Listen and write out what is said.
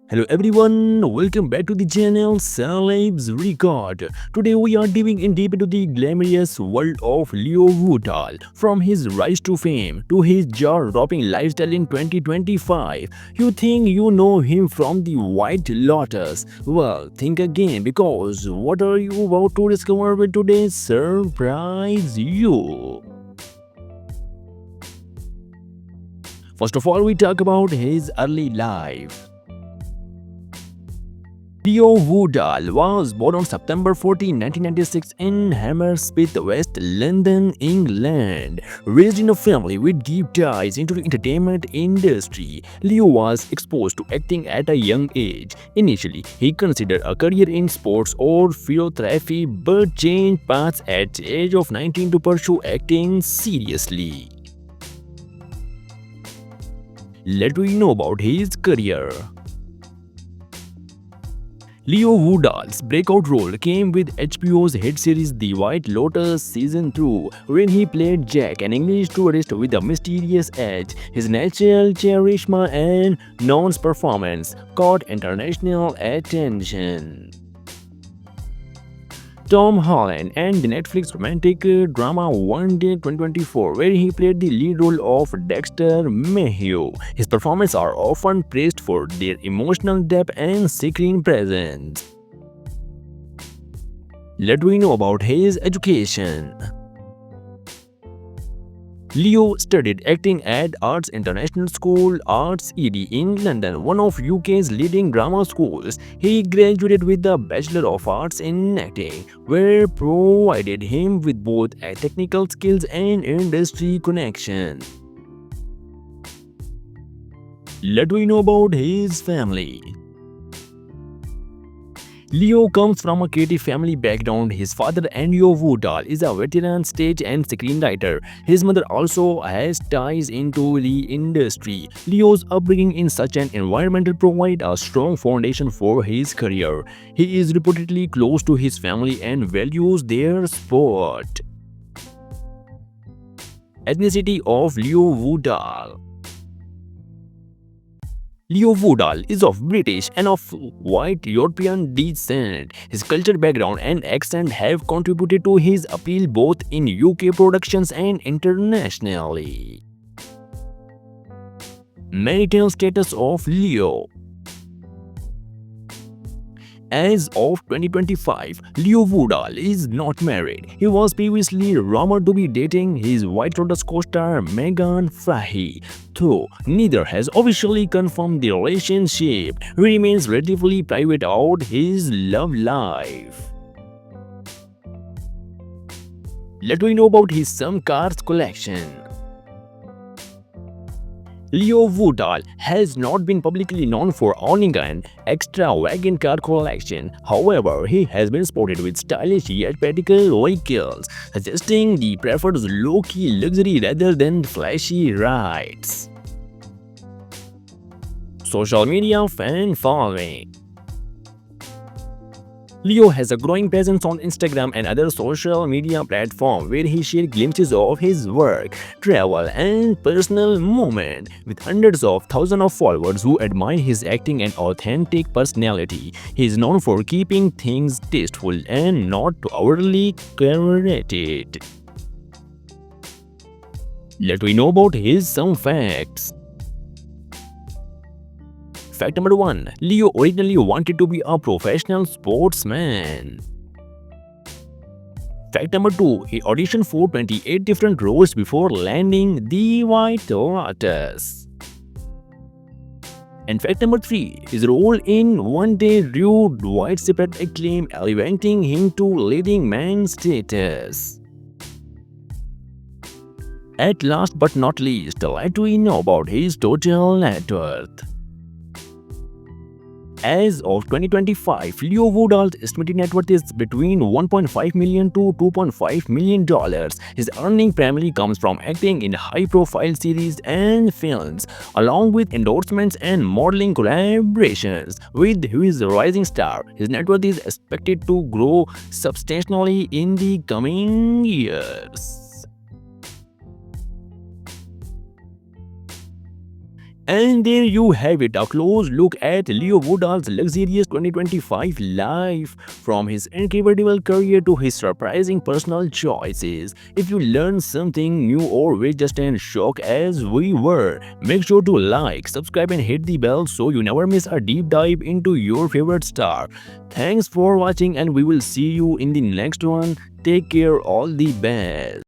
Hello everyone, welcome back to the channel Celebs Record. Today we are diving in deep into the glamorous world of Leo Woodall. From his rise to fame to his jaw-dropping lifestyle in 2025. You think you know him from the White Lotus? Well, think again because what are you about to discover with today's surprise you? First of all, we talk about his early life. Leo Woodall was born on September 14, 1996 in Hammersmith, West London, England. Raised in a family with deep ties into the entertainment industry, Leo was exposed to acting at a young age. Initially, he considered a career in sports or philanthropy but changed paths at the age of 19 to pursue acting seriously. Let me know about his career. Leo Woodall's breakout role came with HBO's hit series The White Lotus Season 2, when he played Jack, an English tourist with a mysterious edge. His natural charisma and nuanced performance caught international attention. Tom Holland and the Netflix romantic drama One Day 2024, where he played the lead role of Dexter Mayhew. His performances are often praised for their emotional depth and screen presence. Let me know about his education. Leo studied acting at Arts International School, Arts ED in London, one of UK's leading drama schools. He graduated with a Bachelor of Arts in Acting, where provided him with both technical skills and industry connection. Let me know about his family. Leo comes from a creative family background. His father, Ennio Woodall, is a veteran stage and screenwriter. His mother also has ties into the industry. Leo's upbringing in such an environment provides a strong foundation for his career. He is reportedly close to his family and values their sport. Ethnicity of Leo Woodall. Leo Woodall is of British and of white European descent. His cultural background and accent have contributed to his appeal both in UK productions and internationally. Marital status of Leo. As of 2025, Leo Woodall is not married. He was previously rumored to be dating his White Lotus co-star Megan Fahey, though neither has officially confirmed the relationship. He remains relatively private about his love life. Let me know about his some cars collection. Leo Woodall has not been publicly known for owning an extravagant car collection. However, he has been spotted with stylish yet practical vehicles, suggesting he prefers low-key luxury rather than flashy rides. Social media fan following. Leo has a growing presence on Instagram and other social media platforms where he shares glimpses of his work, travel, and personal moments. With hundreds of thousands of followers who admire his acting and authentic personality, he is known for keeping things tasteful and not overly curated. Let me know about his some facts. Fact number 1. Leo originally wanted to be a professional sportsman. Fact number 2. He auditioned for 28 different roles before landing the White Lotus. And fact number 3. His role in One Day drew widespread acclaim, elevating him to leading man status. At last but not least, let me know about his total net worth. As of 2025, Leo Woodall's estimated net worth is between $1.5 million to $2.5 million. His earning primarily comes from acting in high-profile series and films, along with endorsements and modeling collaborations. With his rising star, his net worth is expected to grow substantially in the coming years. And there you have it, a close look at Leo Woodall's luxurious 2025 life, from his incredible career to his surprising personal choices. If you learned something new or were just in shock as we were, make sure to like, subscribe and hit the bell so you never miss a deep dive into your favorite star. Thanks for watching and we will see you in the next one. Take care, all the best.